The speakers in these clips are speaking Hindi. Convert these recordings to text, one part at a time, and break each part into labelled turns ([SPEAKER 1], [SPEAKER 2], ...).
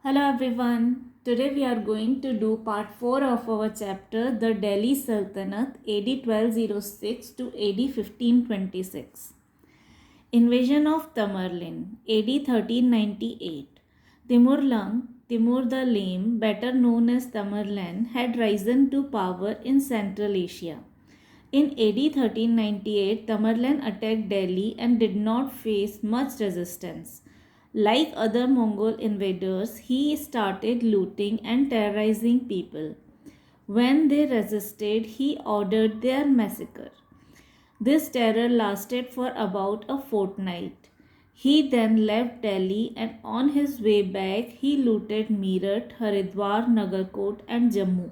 [SPEAKER 1] Hello everyone. Today we are going to do part 4 of our chapter The Delhi Sultanate AD 1206 to AD 1526. Invasion of Tamerlane AD 1398. Timur the Lame, better known as Tamerlane, had risen to power in Central Asia. In AD 1398, Tamerlane attacked Delhi and did not face much resistance. Like other Mongol invaders, he started looting and terrorizing people. When they resisted, he ordered their massacre. This terror lasted for about a fortnight. He then left Delhi and on his way back, he looted Meerut, Haridwar, Nagarkot, and Jammu.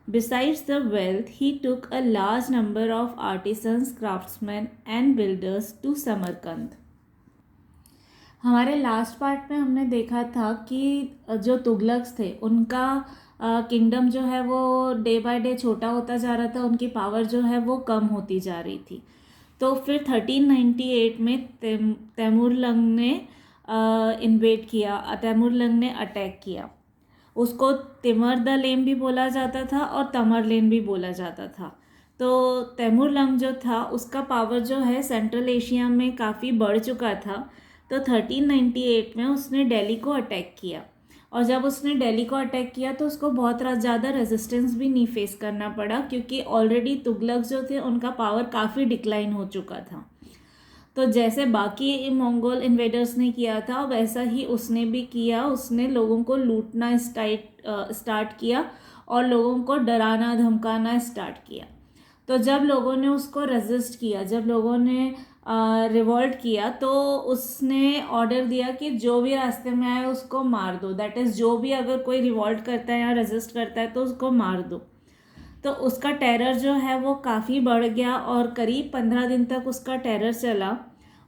[SPEAKER 1] Besides the wealth, he took a large number of artisans, craftsmen, and builders to Samarkand. हमारे लास्ट पार्ट में हमने देखा था कि जो तुगलक्स थे उनका किंगडम जो है वो डे बाय डे छोटा होता जा रहा था, उनकी पावर जो है वो कम होती जा रही थी. तो फिर 1398 में तैमूरलंग ने इन्वेड किया, तैमूरलंग ने अटैक किया. उसको तिमर द लेम भी बोला जाता था और तमरलेन भी बोला जाता था. तो तैमूरलंग जो था उसका पावर जो है सेंट्रल एशिया में काफ़ी बढ़ चुका था. तो 1398 में उसने दिल्ली को अटैक किया और जब उसने दिल्ली को अटैक किया तो उसको बहुत ज़्यादा रेजिस्टेंस भी नहीं फेस करना पड़ा क्योंकि ऑलरेडी तुगलक जो थे उनका पावर काफ़ी डिक्लाइन हो चुका था. तो जैसे बाकी मंगोल इन्वेडर्स ने किया था वैसा ही उसने भी किया. उसने लोगों को लूटना स्टार्ट किया और लोगों को डराना धमकाना स्टार्ट किया. तो जब लोगों ने उसको रेजिस्ट किया, जब लोगों ने रिवॉल्ट किया तो उसने ऑर्डर दिया कि जो भी रास्ते में आए उसको मार दो. दैट इज़ जो भी अगर कोई रिवॉल्ट करता है या रेजिस्ट करता है तो उसको मार दो. तो उसका टेरर जो है वो काफ़ी बढ़ गया और करीब 15 दिन तक उसका टेरर चला.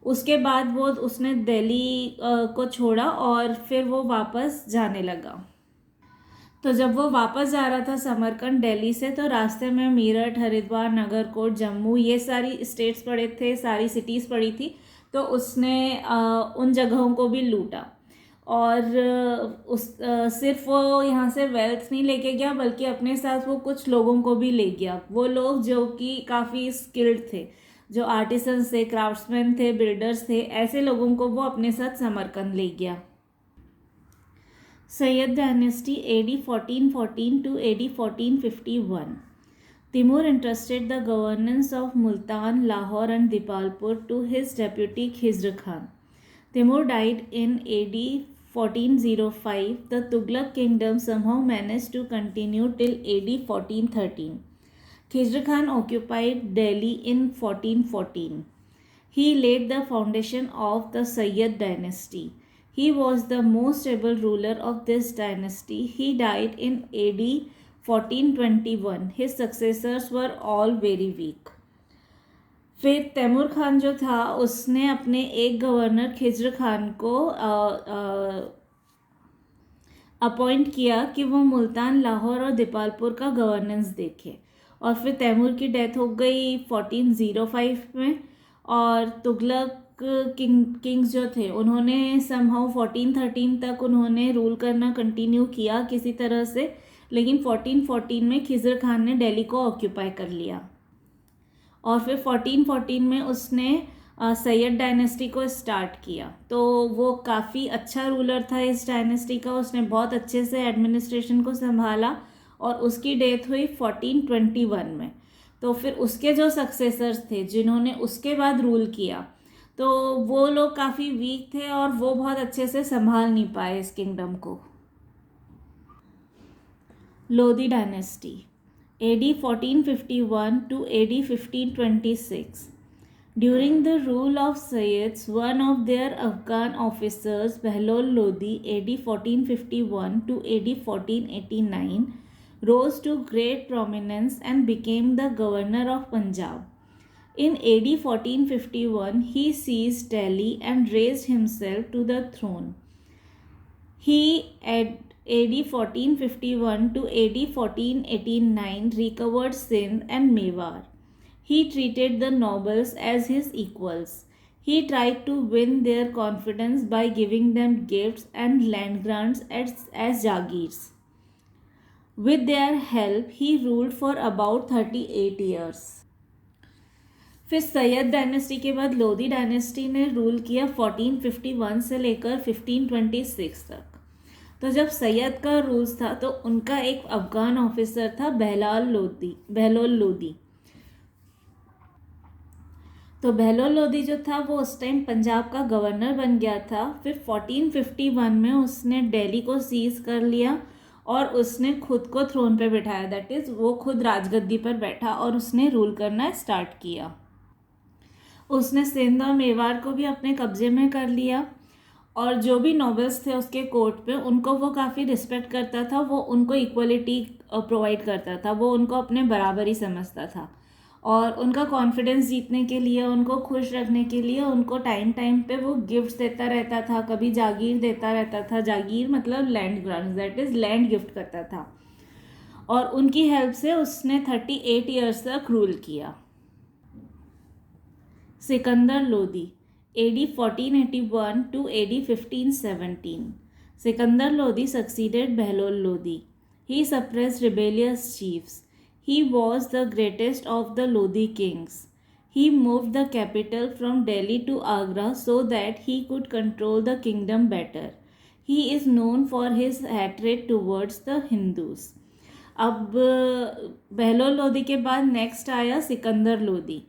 [SPEAKER 1] उसके बाद उसने दिल्ली को छोड़ा और फिर वो वापस जाने लगा. तो जब वो वापस जा रहा था समरकंद दिल्ली से तो रास्ते में मीरठ, हरिद्वार, नगरकोट, जम्मू ये सारी स्टेट्स पड़े थे, सारी सिटीज़ पड़ी थी. तो उसने उन जगहों को भी लूटा और सिर्फ वो यहाँ से वेल्थ नहीं लेके गया बल्कि अपने साथ वो कुछ लोगों को भी ले गया. वो लोग जो कि काफ़ी स्किल्ड थे, जो आर्टिसंस थे, क्राफ्ट्समैन थे, बिल्डर्स थे, ऐसे लोगों को वो अपने साथ समरकंद ले गया. Sayyid dynasty AD 1414 to AD 1451. Timur entrusted the governance of Multan, Lahore and Dipalpur to his deputy Khizr Khan. Timur died in AD 1405. The Tughlaq kingdom somehow managed to continue till AD 1413. Khizr Khan occupied Delhi in 1414. He laid the foundation of the Sayyid dynasty. He was the most able ruler of this dynasty. He died in AD 1421. His successors were all very weak. फिर तैमूर खान जो था उसने अपने एक गवर्नर खिज्र खान को अपॉइंट किया कि वो मुल्तान, लाहौर और दीपालपुर का गवर्नेंस देखे. और फिर तैमूर की डेथ हो गई 1405 में और तुगलक किंग्स जो थे उन्होंने समहाउ 1413 तक उन्होंने रूल करना कंटिन्यू किया किसी तरह से. लेकिन 1414 में खिज़र खान ने दिल्ली को ऑक्यूपाई कर लिया और फिर 1414 में उसने सैयद डायनेस्टी को स्टार्ट किया. तो वो काफ़ी अच्छा रूलर था इस डायनेस्टी का. उसने बहुत अच्छे से एडमिनिस्ट्रेशन को संभाला और उसकी डेथ हुई 1421 में. तो फिर उसके जो सक्सेसर्स थे जिन्होंने उसके बाद रूल किया तो वो लोग काफ़ी वीक थे और वो बहुत अच्छे से संभाल नहीं पाए इस किंगडम को. Lodhi dynasty AD 1451 to AD 1526. During the rule of Sayyids, one of their Afghan officers, Behlol Lodi, AD 1451 to AD 1489, rose to great prominence and became the governor of Punjab. In AD 1451, he seized Delhi and raised himself to the throne. He at AD 1451 to AD 1489 recovered Sindh and Mewar. He treated the nobles as his equals. He tried to win their confidence by giving them gifts and land grants as jagirs. With their help, he ruled for about 38 years. फिर सैयद डायनेस्टी के बाद लोधी डायनेस्टी ने रूल किया 1451 से लेकर 1526 तक। तो जब सैयद का रूल्स था तो उनका एक अफगान ऑफिसर था बहलोल लोधी। तो बहलोल लोधी जो था वो उस टाइम पंजाब का गवर्नर बन गया था। फिर 1451 में उसने दिल्ली को सीज कर लिया और उसने खुद को थ्रोन पे बिठाया, दैट इज़ वो खुद राजगद्दी पर बैठा और उसने रूल करना स्टार्ट किया। उसने सिंध और मेवाड़ को भी अपने कब्जे में कर लिया और जो भी नॉबल्स थे उसके कोर्ट पे उनको वो काफ़ी रिस्पेक्ट करता था, वो उनको इक्वलिटी प्रोवाइड करता था, वो उनको अपने बराबर ही समझता था और उनका कॉन्फिडेंस जीतने के लिए, उनको खुश रखने के लिए उनको टाइम टाइम पे वो गिफ्ट्स देता रहता था, कभी जागीर देता रहता था। जागीर मतलब land grants, that is land gift करता था और उनकी हेल्प से उसने 38 ईयर्स तक रूल किया। Sikandar Lodhi AD 1481 to AD 1517. Sikandar Lodi succeeded Behlol Lodi. He suppressed rebellious chiefs. He was the greatest of the Lodi kings. He moved the capital from Delhi to Agra so that he could control the kingdom better. He is known for his hatred towards the Hindus. अब बहलोल लोधी के बाद नेक्स्ट आया सिकंदर लोधी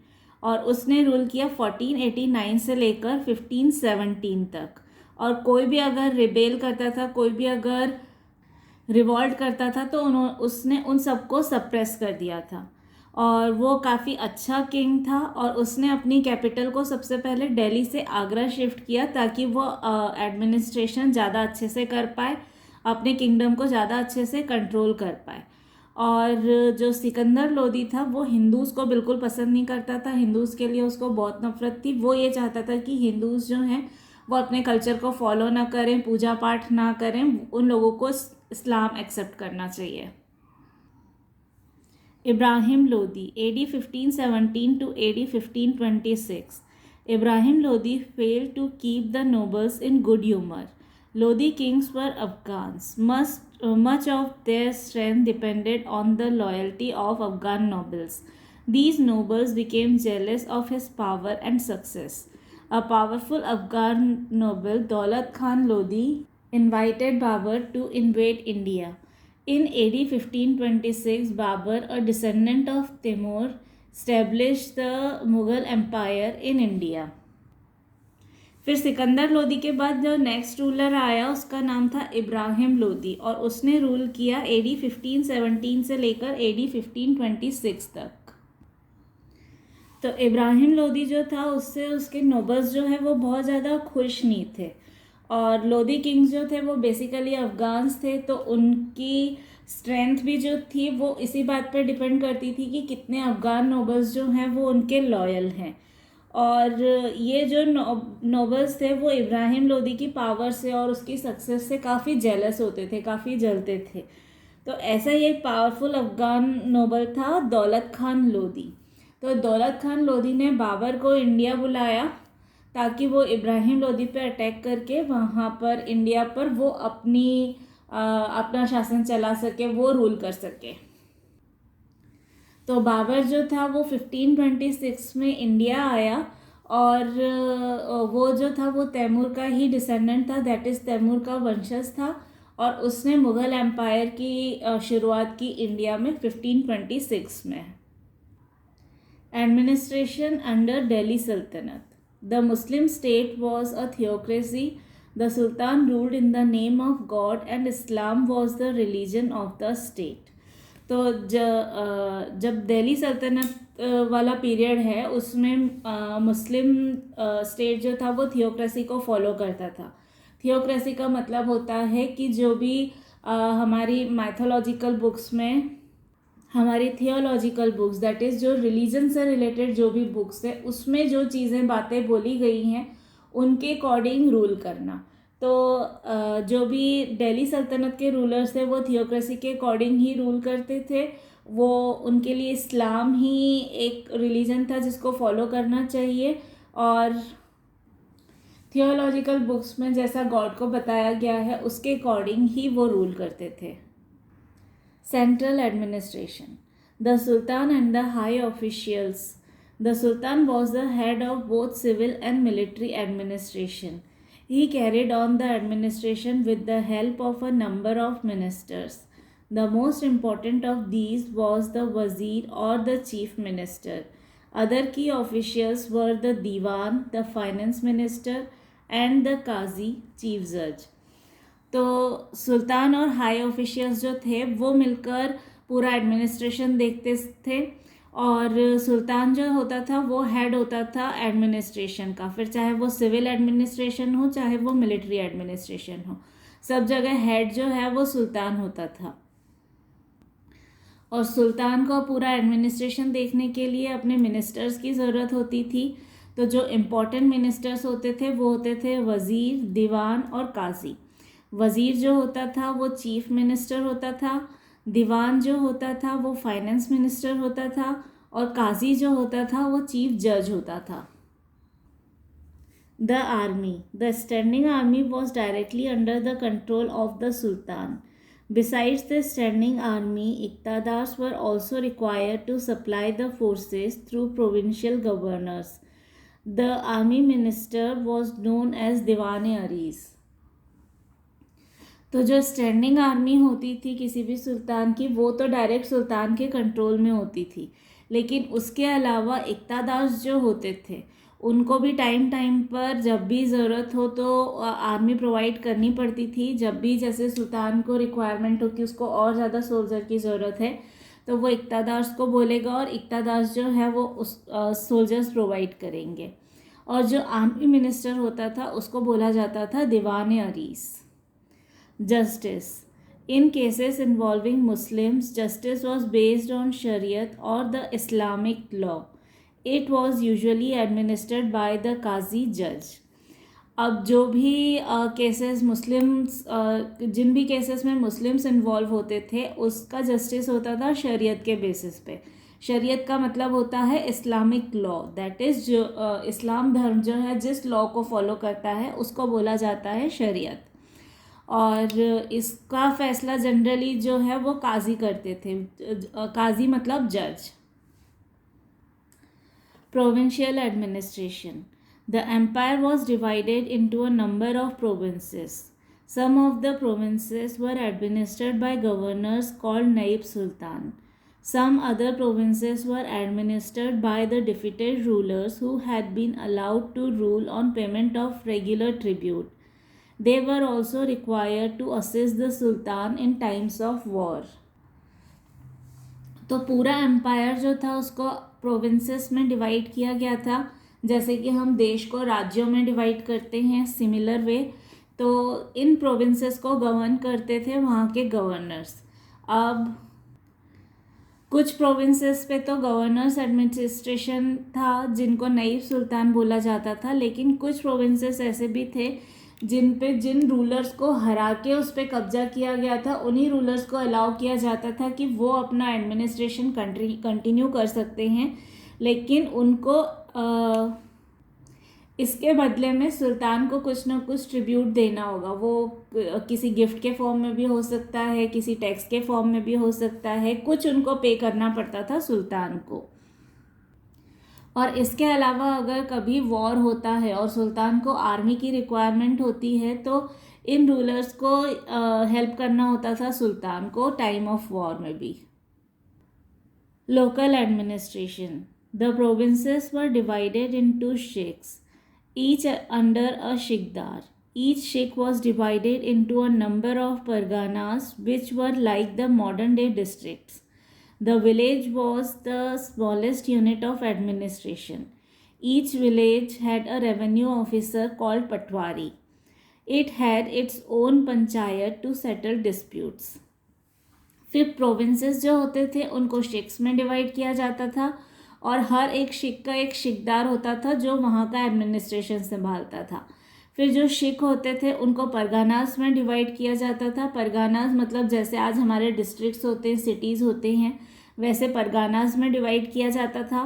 [SPEAKER 1] और उसने रूल किया 1489 से लेकर 1517 तक। और कोई भी अगर रिबेल करता था, कोई भी अगर रिवॉल्ट करता था तो उसने उन सबको सप्रेस कर दिया था और वो काफ़ी अच्छा किंग था और उसने अपनी कैपिटल को सबसे पहले दिल्ली से आगरा शिफ्ट किया ताकि वो एडमिनिस्ट्रेशन ज़्यादा अच्छे से कर पाए, अपने किंगडम को ज़्यादा अच्छे से कंट्रोल कर पाए। और जो सिकंदर लोधी था वो हिंदूज़ को बिल्कुल पसंद नहीं करता था, हिंदूज़ के लिए उसको बहुत नफरत थी। वो ये चाहता था कि हिंदूज़ जो हैं वो अपने कल्चर को फॉलो ना करें, पूजा पाठ ना करें, उन लोगों को इस्लाम एक्सेप्ट करना चाहिए। Ibrahim Lodhi AD 1517 to AD 1526. Ibrahim Lodi failed to keep the nobles in good humor. Lodi kings were Afghans. Much of their strength depended on the loyalty of Afghan nobles. These nobles became jealous of his power and success. A powerful Afghan noble, Daulat Khan Lodi, invited Babur to invade India. In AD 1526, Babur, a descendant of Timur, established the Mughal Empire in India. फिर सिकंदर लोधी के बाद जो नेक्स्ट रूलर आया उसका नाम था इब्राहिम लोधी और उसने रूल किया AD 1517 से लेकर AD 1526 तक। तो इब्राहिम लोधी जो था उससे उसके नोबल्स जो है वो बहुत ज़्यादा खुश नहीं थे और लोधी किंग्स जो थे वो बेसिकली अफगान्स थे, तो उनकी स्ट्रेंथ भी जो थी वो इसी बात पर डिपेंड करती थी कि कितने अफगान नोबल्स जो हैं वो उनके लॉयल हैं। और ये जो नोबल्स थे वो इब्राहिम लोधी की पावर से और उसकी सक्सेस से काफ़ी जेलस होते थे, काफ़ी जलते थे। तो ऐसा ही एक पावरफुल अफगान नोबल था दौलत खान लोधी। तो दौलत खान लोधी ने बाबर को इंडिया बुलाया ताकि वो इब्राहिम लोधी पे अटैक करके वहाँ पर इंडिया पर वो अपना शासन चला सके, वो रूल कर सके। तो बाबर जो था वो 1526 में इंडिया आया और वो जो था वो तैमूर का ही डिसेंडेंट था, दैट इज़ तैमूर का वंशज था और उसने मुग़ल एम्पायर की शुरुआत की इंडिया में 1526 में। एडमिनिस्ट्रेशन अंडर दिल्ली सल्तनत। The Muslim state was a theocracy. The sultan ruled in the name of God and Islam was the religion of the state. तो जब दिल्ली सल्तनत वाला पीरियड है उसमें मुस्लिम स्टेट जो था वो थियोक्रेसी को फॉलो करता था। थियोक्रेसी का मतलब होता है कि जो भी हमारी मैथोलॉजिकल बुक्स में, हमारी थियोलॉजिकल बुक्स, दैट इज़ जो रिलीजन से रिलेटेड जो भी बुक्स है उसमें जो चीज़ें बातें बोली गई हैं उनके अकॉर्डिंग रूल करना। तो जो भी दिल्ली सल्तनत के रूलर्स थे वो थियोक्रेसी के अकॉर्डिंग ही रूल करते थे। वो उनके लिए इस्लाम ही एक रिलीजन था जिसको फॉलो करना चाहिए और थियोलॉजिकल बुक्स में जैसा गॉड को बताया गया है उसके अकॉर्डिंग ही वो रूल करते थे। Central administration, the sultan and the high officials. The sultan was the head of both civil and military administration. He carried on the administration with the help of a number of ministers. The most important of these was the Wazir or the Chief Minister. Other key officials were the Diwan, the Finance Minister, and the Qazi, Chief Judge. तो सुल्तान और हाई ऑफिशियल्स जो थे वो मिलकर पूरा एडमिनिस्ट्रेशन देखते थे और सुल्तान जो होता था वो हेड होता था एडमिनिस्ट्रेशन का, फिर चाहे वो सिविल एडमिनिस्ट्रेशन हो चाहे वो मिलिट्री एडमिनिस्ट्रेशन हो, सब जगह हेड जो है वो सुल्तान होता था। और सुल्तान को पूरा एडमिनिस्ट्रेशन देखने के लिए अपने मिनिस्टर्स की ज़रूरत होती थी। तो जो इम्पोर्टेंट मिनिस्टर्स होते थे वो होते थे वज़ीर, दीवान और काजी। वज़ीर जो होता था वो चीफ मिनिस्टर होता था, दीवान जो होता था वो फाइनेंस मिनिस्टर होता था और काजी जो होता था वो चीफ जज होता था। The army, the standing army was directly under the control of the sultan. Besides the standing army, iqtadars were also required to supply the forces through provincial governors. The army minister was known as Diwan-e-Aris. तो जो स्टैंडिंग आर्मी होती थी किसी भी सुल्तान की वो तो डायरेक्ट सुल्तान के कंट्रोल में होती थी, लेकिन उसके अलावा इक़्तादार्स जो होते थे उनको भी टाइम टाइम पर जब भी ज़रूरत हो तो आर्मी प्रोवाइड करनी पड़ती थी। जब भी जैसे सुल्तान को रिक्वायरमेंट हो कि उसको और ज़्यादा सोल्जर की ज़रूरत है तो वो इक़्तादार्स को बोलेगा और इक़्तादार्स जो है वो उस सोल्जर्स प्रोवाइड करेंगे। और जो आर्मी मिनिस्टर होता था उसको बोला जाता था दीवान-ए-अरीस। Justice. In cases involving Muslims, justice was based on Shariat or the Islamic law. It was usually administered by the Qazi judge. अब जो भी केसेस मुस्लिम्स जिन भी केसेस में मुस्लिम्स इन्वॉल्व होते थे उसका जस्टिस होता था शरीयत के बेसिस पे। शरीयत का मतलब होता है इस्लामिक लॉ, दैट इज़ जो इस्लाम धर्म जो है जिस लॉ को फॉलो करता है उसको बोला जाता है शरीयत। और इसका फैसला जनरली जो है वो काजी करते थे। काजी मतलब जज। Provincial administration, the empire was divided into a number of provinces. Some of the provinces were administered by governors called नाइब सुल्तान. Some other provinces were administered by the defeated rulers who had been allowed to rule on payment of regular tribute. They were also required to assist the Sultan in times of war. तो पूरा एम्पायर जो था उसको प्रोविंसेस में डिवाइड किया गया था, जैसे कि हम देश को राज्यों में डिवाइड करते हैं सिमिलर वे। तो इन प्रोविंसेस को गवर्न करते थे वहाँ के गवर्नर्स। अब कुछ प्रोविंसेस पे तो गवर्नर्स एडमिनिस्ट्रेशन था जिनको नाइब सुल्तान बोला जाता था, लेकिन कुछ प्रोविंसेस ऐसे भी थे जिन रूलर्स को हरा के उस पर कब्जा किया गया था उन्हीं रूलर्स को अलाउ किया जाता था कि वो अपना एडमिनिस्ट्रेशन कंटिन्यू कर सकते हैं, लेकिन उनको इसके बदले में सुल्तान को कुछ ना कुछ ट्रिब्यूट देना होगा। वो किसी गिफ्ट के फॉर्म में भी हो सकता है, किसी टैक्स के फॉर्म में भी हो सकता है, कुछ उनको पे करना पड़ता था सुल्तान को। और इसके अलावा अगर कभी वॉर होता है और सुल्तान को आर्मी की रिक्वायरमेंट होती है तो इन रूलर्स को हेल्प करना होता था सुल्तान को टाइम ऑफ वॉर में भी। Local administration, the provinces were divided into sheikhs, each under a shikdar. Each sheikh was divided into a number of parganas which were like the modern day districts. The village was the smallest unit of administration. Each village had a revenue officer called Patwari. It had its own panchayat to settle disputes. फिर प्रोविंसेस जो होते थे उनको शिक्स में डिवाइड किया जाता था और हर एक शिक का एक शिकदार होता था जो वहाँ का एडमिनिस्ट्रेशन संभालता था। फिर जो शिक होते थे उनको परगानास में डिवाइड किया जाता था। परगानास मतलब जैसे आज हमारे डिस्ट्रिक्ट्स होते हैं, सिटीज़ होते हैं, वैसे परगानास में डिवाइड किया जाता था।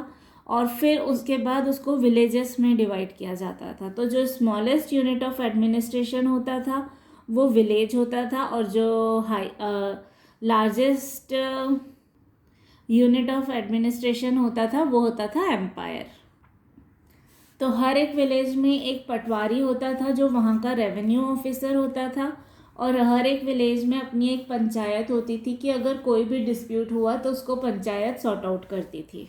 [SPEAKER 1] और फिर उसके बाद उसको विलेजेस में डिवाइड किया जाता था। तो जो स्मॉलेस्ट यूनिट ऑफ एडमिनिस्ट्रेशन होता था वो विलेज होता था, और जो लार्जेस्ट यूनिट ऑफ एडमिनिस्ट्रेशन होता था वो होता था एम्पायर। तो हर एक विलेज में एक पटवारी होता था जो वहाँ का रेवेन्यू ऑफिसर होता था, और हर एक विलेज में अपनी एक पंचायत होती थी कि अगर कोई भी डिस्प्यूट हुआ तो उसको पंचायत सॉर्ट आउट करती थी।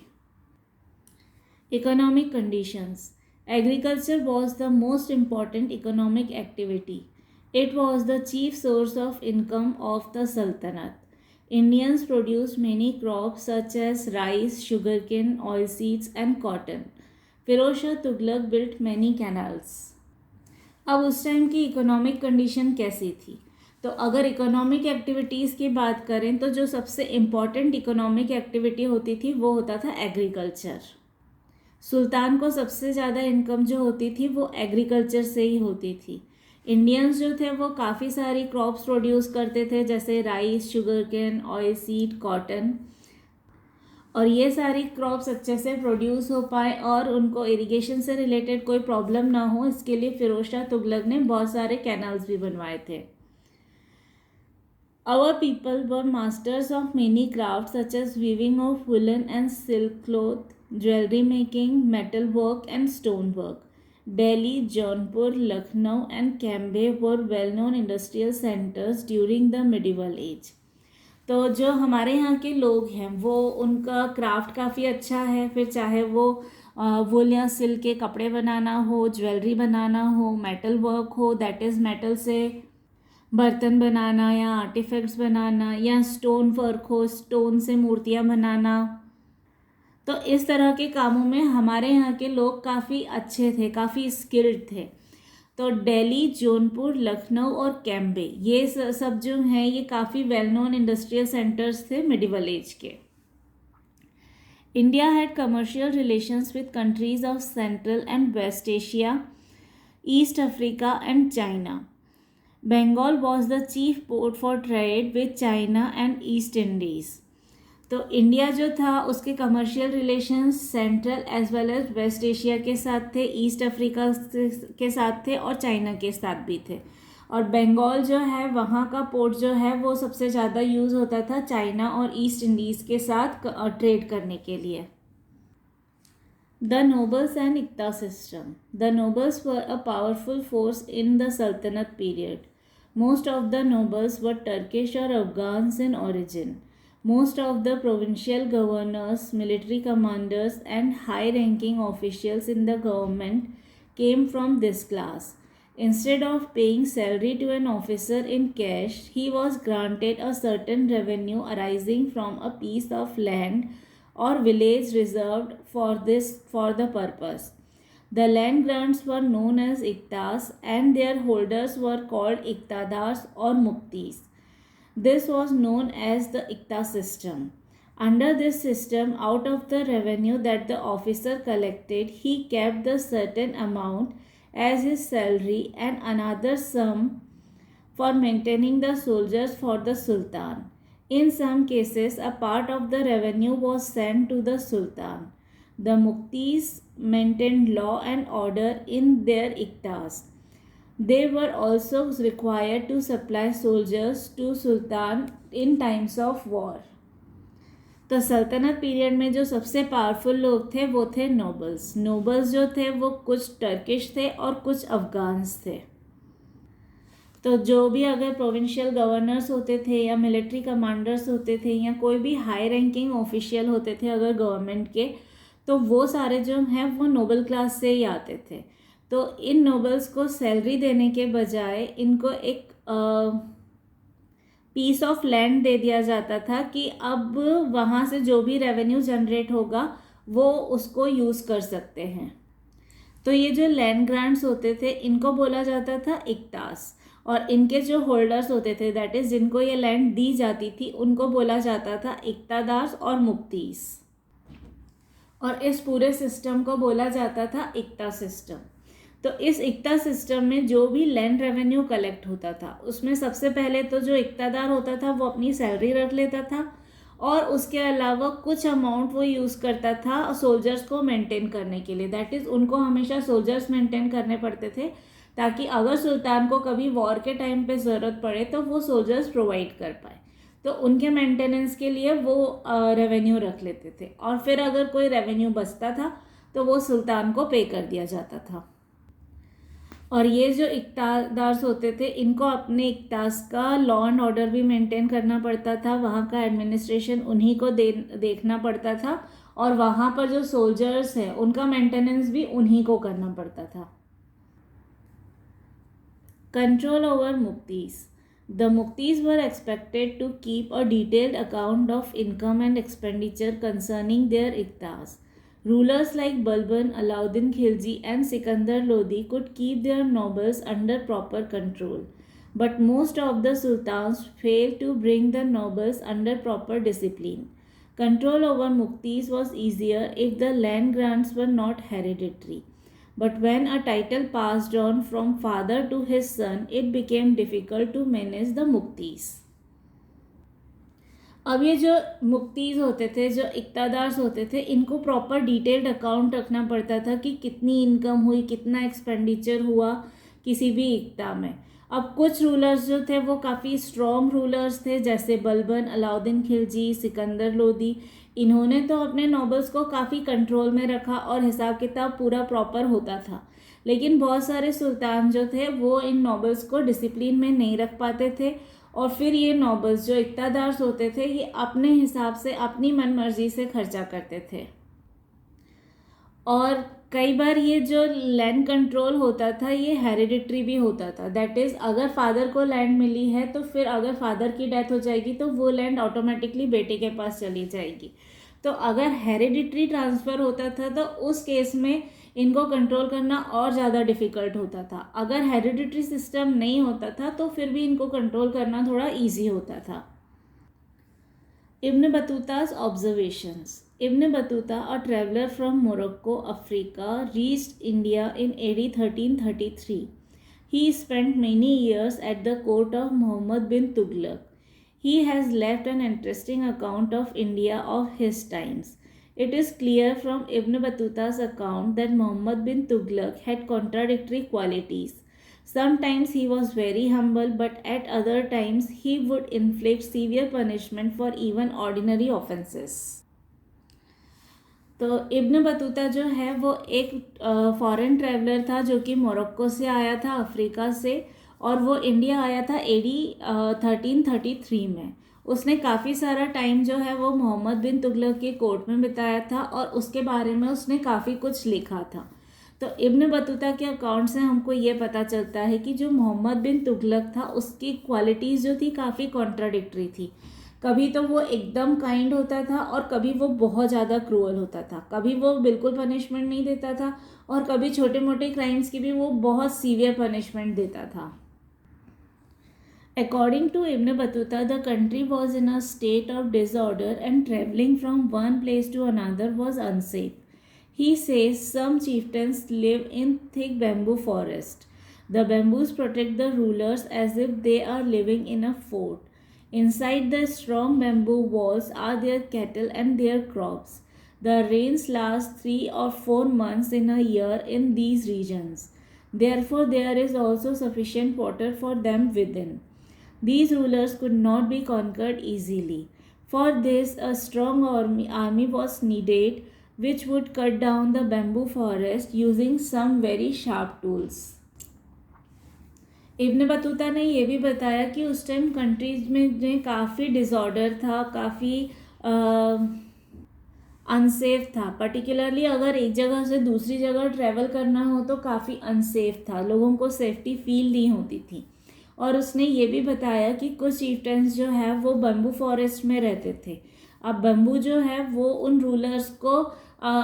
[SPEAKER 1] Economic conditions. Agriculture was the most important economic activity. It was the chief source of income of the Sultanate. Indians produced many crops such as rice, sugarcane, oilseeds, and cotton. Firoz Shah Tughlaq built many canals. अब उस टाइम की इकोनॉमिक कंडीशन कैसी थी? तो अगर इकोनॉमिक एक्टिविटीज़ की बात करें तो जो सबसे इम्पॉर्टेंट इकोनॉमिक एक्टिविटी होती थी वो होता था एग्रीकल्चर। सुल्तान को सबसे ज़्यादा इनकम जो होती थी वो एग्रीकल्चर से ही होती थी। इंडियंस जो थे वो काफ़ी सारी क्रॉप्स प्रोड्यूस करते थे, जैसे rice, sugarcane, oil seed, cotton, और ये सारी क्रॉप्स अच्छे से प्रोड्यूस हो पाए और उनको इरिगेशन से रिलेटेड कोई प्रॉब्लम ना हो, इसके लिए फिरोज शाह तुगलक ने बहुत सारे कैनाल्स भी बनवाए थे। Our people were masters of many crafts such as weaving of woolen and silk cloth, jewelry making, metal work and stone work. Delhi, Jaunpur, Lucknow and Cambay were well-known industrial centers during the medieval age. तो जो हमारे यहाँ के लोग हैं वो उनका क्राफ्ट काफ़ी अच्छा है, फिर चाहे वो वुल या सिल्क के कपड़े बनाना हो, ज्वेलरी बनाना हो, मेटल वर्क हो, दैट इज़ मेटल से बर्तन बनाना या आर्टिफैक्ट्स बनाना, या स्टोन वर्क हो, स्टोन से मूर्तियाँ बनाना। तो इस तरह के कामों में हमारे यहाँ के लोग काफ़ी अच्छे थे, काफ़ी स्किल्ड थे। तो दिल्ली, जौनपुर, लखनऊ और कैम्बे, ये सब जो हैं ये काफ़ी वेल नोन इंडस्ट्रियल सेंटर्स थे मिडिवल एज के। India had commercial relations with countries of Central and West Asia, East Africa and China. Bengal was the chief port for trade with China and East Indies. तो इंडिया जो था उसके commercial relations Central as well as West Asia के साथ थे, ईस्ट अफ्रीका के साथ थे और चाइना के साथ भी थे। और बंगाल जो है वहाँ का पोर्ट जो है वो सबसे ज़्यादा यूज़ होता था चाइना और ईस्ट इंडीज़ के साथ ट्रेड करने के लिए। The nobles and Iqta system. The nobles were a powerful force in the Sultanate period. Most of the nobles were Turkish or Afghans in origin. Most of the provincial governors, military commanders, and high-ranking officials in the government came from this class. Instead of paying salary to an officer in cash, he was granted a certain revenue arising from a piece of land or village reserved for the purpose. The land grants were known as iktas and their holders were called iktadars or muktis. This was known as the ikta system. Under this system, out of the revenue that the officer collected, he kept the certain amount as his salary and another sum for maintaining the soldiers for the sultan. In some cases, a part of the revenue was sent to the sultan. The muktis maintained law and order in their iktas. They were also required to supply soldiers to sultan in times of war. तो सल्तनत पीरियड में जो सबसे पावरफुल लोग थे वो थे नोबल्स। नोबल्स जो थे वो कुछ टर्किश थे और कुछ अफगान्स थे। तो जो भी अगर प्रोविंशियल गवर्नर्स होते थे या मिलिट्री कमांडर्स होते थे या कोई भी हाई रैंकिंग ऑफिशियल होते थे अगर गवर्नमेंट के, तो वो सारे जो हैं वो नोबल क्लास से ही आते थे। तो इन नोबल्स को सैलरी देने के बजाय इनको एक पीस ऑफ लैंड दे दिया जाता था कि अब वहाँ से जो भी रेवेन्यू जनरेट होगा वो उसको यूज़ कर सकते हैं। तो ये जो लैंड ग्रांट्स होते थे इनको बोला जाता था इक्तास, और इनके जो होल्डर्स होते थे दैट इज़ जिनको ये लैंड दी जाती थी उनको बोला जाता था इक्तादार्स और मुक्तीस, और इस पूरे सिस्टम को बोला जाता था इक्ता सिस्टम। तो इस इक्ता सिस्टम में जो भी लैंड रेवेन्यू कलेक्ट होता था उसमें सबसे पहले तो जो इक्तादार होता था वो अपनी सैलरी रख लेता था, और उसके अलावा कुछ अमाउंट वो यूज़ करता था सोल्जर्स को मेंटेन करने के लिए। दैट इज़ उनको हमेशा सोल्जर्स मेंटेन करने पड़ते थे ताकि अगर सुल्तान को कभी वॉर के टाइम पे ज़रूरत पड़े तो वो सोल्जर्स प्रोवाइड कर पाए। तो उनके मेंटेनेंस के लिए वो रेवेन्यू रख लेते थे और फिर अगर कोई रेवेन्यू बचता था तो वो सुल्तान को पे कर दिया जाता था। और ये जो इक़्तिदार्स होते थे इनको अपने इक़्तिदार का लॉ एंड ऑर्डर भी मेंटेन करना पड़ता था, वहाँ का एडमिनिस्ट्रेशन उन्हीं को देखना पड़ता था और वहाँ पर जो सोल्जर्स हैं उनका मेंटेनेंस भी उन्हीं को करना पड़ता था। कंट्रोल ओवर मुफ्तीज़। The Muftis were expected to keep a detailed account of income and expenditure concerning their iqtas. Rulers like Balban, Alauddin Khilji and Sikandar Lodi could keep their nobles under proper control. But most of the sultans failed to bring the nobles under proper discipline. Control over Muftis was easier if the land grants were not hereditary. But when a title passed on from father to his son, it became difficult to manage the मुफ्तीज़। अब ये जो मुफ्तीज़ होते थे, जो इक़्तिदार्स होते थे, इनको प्रॉपर डिटेल्ड अकाउंट रखना पड़ता था कि कितनी इनकम हुई, कितना एक्सपेंडिचर हुआ किसी भी इक़्ता में। अब कुछ रूलर्स जो थे वो काफ़ी स्ट्रॉन्ग रूलर्स थे, जैसे बलबन, अलाउद्दीन खिलजी, सिकंदर लोदी। इन्होंने तो अपने नॉबल्स को काफ़ी कंट्रोल में रखा और हिसाब किताब पूरा प्रॉपर होता था। लेकिन बहुत सारे सुल्तान जो थे वो इन नॉबल्स को डिसिप्लिन में नहीं रख पाते थे और फिर ये नॉबल्स जो इक़्तिदार्स होते थे ये अपने हिसाब से अपनी मन मर्जी से खर्चा करते थे। और कई बार ये जो लैंड कंट्रोल होता था ये हेरिडिटरी भी होता था। दैट इज़ अगर फादर को लैंड मिली है तो फिर अगर फादर की डेथ हो जाएगी तो वो लैंड ऑटोमेटिकली बेटे के पास चली जाएगी। तो अगर हेरिडिटरी ट्रांसफ़र होता था तो उस केस में इनको कंट्रोल करना और ज़्यादा डिफ़िकल्ट होता था। अगर हेरिडिटरी सिस्टम नहीं होता था तो फिर भी इनको कंट्रोल करना थोड़ा ईजी होता था। Ibn Battuta's observations. Ibn Battuta, a traveler from Morocco, Africa, reached India in AD 1333. He spent many years at the court of Muhammad bin Tughlaq. He has left an interesting account of India of his times. It is clear from Ibn Battuta's account that Muhammad bin Tughlaq had contradictory qualities. Sometimes he was very humble, but at other times he would inflict severe punishment for even ordinary offenses. तो इब्न बतूता जो है वो एक फॉरेन ट्रैवलर था जो कि मोरक्को से आया था, अफ्रीका से, और वो इंडिया आया था AD 1333 में। उसने काफ़ी सारा टाइम जो है वो मोहम्मद बिन तुगलक के कोर्ट में बिताया था और उसके बारे में उसने काफ़ी कुछ लिखा था। तो इब्न बतूता के अकाउंट से हमको ये पता चलता है कि जो मोहम्मद बिन तुगलक था उसकी क्वालिटीज़ जो थी काफ़ी कॉन्ट्राडिक्टरी थी। कभी तो वो एकदम काइंड होता था और कभी वो बहुत ज़्यादा क्रूअल होता था। कभी वो बिल्कुल पनिशमेंट नहीं देता था और कभी छोटे मोटे क्राइम्स की भी वो बहुत सीवियर पनिशमेंट देता था। According to Ibn Battuta, the country was in a state of disorder and traveling from one place to another was unsafe. He says some chieftains live in thick bamboo forest. The bamboos protect the rulers as if they are living in a fort. Inside the strong bamboo walls are their cattle and their crops. The rains last 3 or 4 months in a year in these regions. Therefore, there is also sufficient water for them within. These rulers could not be conquered easily. For this, a strong army was needed, which would cut down the bamboo forest using some very sharp tools. Ibn Battuta ने ये भी बताया कि उस टाइम कंट्रीज में काफ़ी डिसऑर्डर था, काफ़ी अनसेफ था। पर्टिकुलरली अगर एक जगह से दूसरी जगह ट्रैवल करना हो तो काफ़ी अनसेफ था, लोगों को सेफ्टी फील नहीं होती थी। और उसने ये भी बताया कि कुछ चीफ्टेंस जो है वो बम्बू फॉरेस्ट में रहते थे। अब बम्बू जो है वो उन रूलर्स को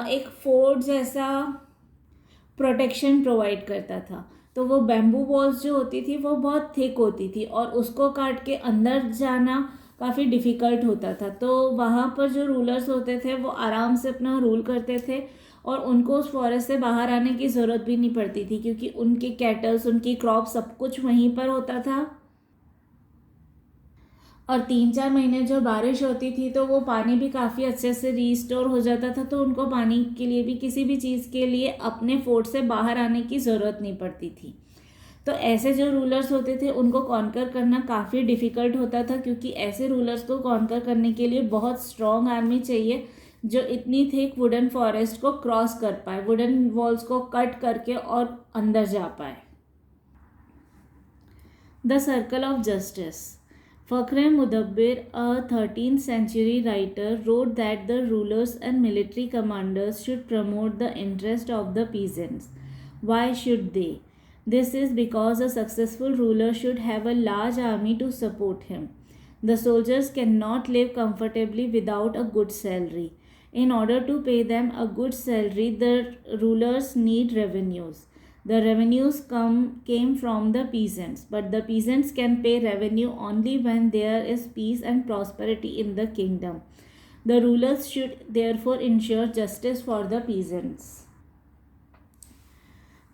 [SPEAKER 1] एक फोर्ट जैसा प्रोटेक्शन प्रोवाइड करता था। तो वो बैम्बू वॉल्स जो होती थी वो बहुत थिक होती थी और उसको काट के अंदर जाना काफ़ी डिफ़िकल्ट होता था। तो वहाँ पर जो रूलर्स होते थे वो आराम से अपना रूल करते थे और उनको उस फॉरेस्ट से बाहर आने की ज़रूरत भी नहीं पड़ती थी क्योंकि उनके कैटल्स, उनकी क्रॉप सब कुछ वहीं पर होता था। और 3-4 महीने जो बारिश होती थी तो वो पानी भी काफ़ी अच्छे से रीस्टोर हो जाता था, तो उनको पानी के लिए भी, किसी भी चीज़ के लिए अपने फोर्ट से बाहर आने की ज़रूरत नहीं पड़ती थी। तो ऐसे जो रूलर्स होते थे उनको कॉन्कर करना काफ़ी डिफ़िकल्ट होता था, क्योंकि ऐसे रूलर्स को कॉन्कर करने के लिए बहुत स्ट्रॉन्ग आर्मी चाहिए जो इतनी थिक वुडन फॉरेस्ट को क्रॉस कर पाए, वुडन वॉल्स को कट करके और अंदर जा पाए। The circle of justice. Fakhr Mudabbir, a 13th century writer, wrote that the rulers and military commanders should promote the interest of the peasants. Why should they? This is because a successful ruler should have a large army to support him. The soldiers cannot live comfortably without a good salary. In order to pay them a good salary, the rulers need revenues. The revenues came from the peasants, but the peasants can pay revenue only when there is peace and prosperity in the kingdom. The rulers should therefore ensure justice for the peasants.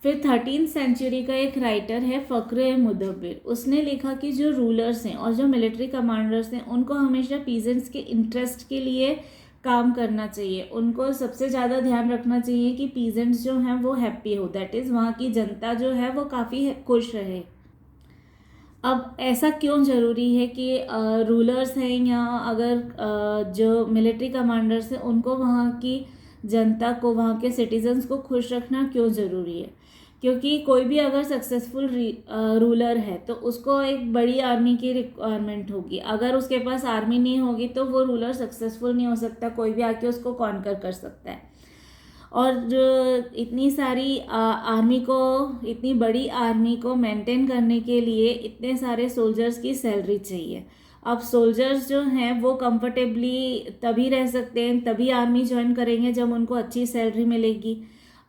[SPEAKER 1] फिर 13th सेंचुरी का एक राइटर है फ़ख्र मुदब्बिर। उसने लिखा कि जो रूलर्स हैं और जो मिलिट्री कमांडर्स हैं उनको हमेशा पीजेंट्स के इंटरेस्ट के लिए काम करना चाहिए। उनको सबसे ज़्यादा ध्यान रखना चाहिए कि पीजेंट्स जो हैं वो हैप्पी हो, दैट इज़ वहाँ की जनता जो है वो काफ़ी खुश रहे। अब ऐसा क्यों ज़रूरी है कि रूलर्स हैं या अगर जो मिलिट्री कमांडर्स हैं उनको वहाँ की जनता को, वहाँ के सिटीजन्स को खुश रखना क्यों ज़रूरी है? क्योंकि कोई भी अगर सक्सेसफुल रूलर है तो उसको एक बड़ी आर्मी की रिक्वायरमेंट होगी। अगर उसके पास आर्मी नहीं होगी तो वो रूलर सक्सेसफुल नहीं हो सकता, कोई भी आके उसको कॉन्कर कर सकता है। और इतनी सारी आर्मी को, इतनी बड़ी आर्मी को मेंटेन करने के लिए इतने सारे सोल्जर्स की सैलरी चाहिए। अब सोल्जर्स जो हैं वो कंफर्टेबली तभी रह सकते हैं, तभी आर्मी ज्वाइन करेंगे जब उनको अच्छी सैलरी मिलेगी।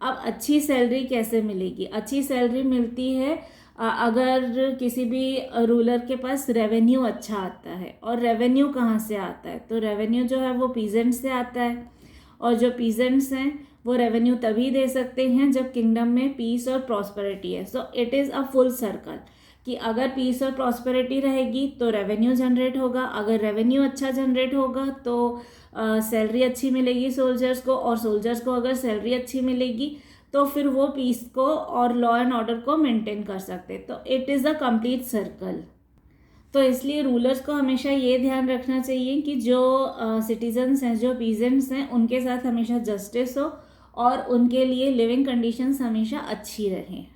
[SPEAKER 1] अब अच्छी सैलरी कैसे मिलेगी? अच्छी सैलरी मिलती है अगर किसी भी रूलर के पास रेवेन्यू अच्छा आता है। और रेवेन्यू कहाँ से आता है? तो रेवेन्यू जो है वो पीजेंट से आता है, और जो पीजेंट्स हैं वो रेवेन्यू तभी दे सकते हैं जब किंगडम में पीस और प्रॉस्पेरिटी है। So it is a full circle कि अगर पीस और प्रॉस्पेरिटी रहेगी तो रेवेन्यू जनरेट होगा, अगर रेवेन्यू अच्छा जनरेट होगा तो सैलरी अच्छी मिलेगी सोल्जर्स को, और सोल्जर्स को अगर सैलरी अच्छी मिलेगी तो फिर वो पीस को और लॉ एंड ऑर्डर को मेंटेन कर सकते। तो it is a complete circle. तो इसलिए रूलर्स को हमेशा ये ध्यान रखना चाहिए कि जो सिटीजन्स हैं, जो पीजेंट्स हैं, उनके साथ हमेशा जस्टिस हो और उनके लिए लिविंग कंडीशंस हमेशा अच्छी रहें।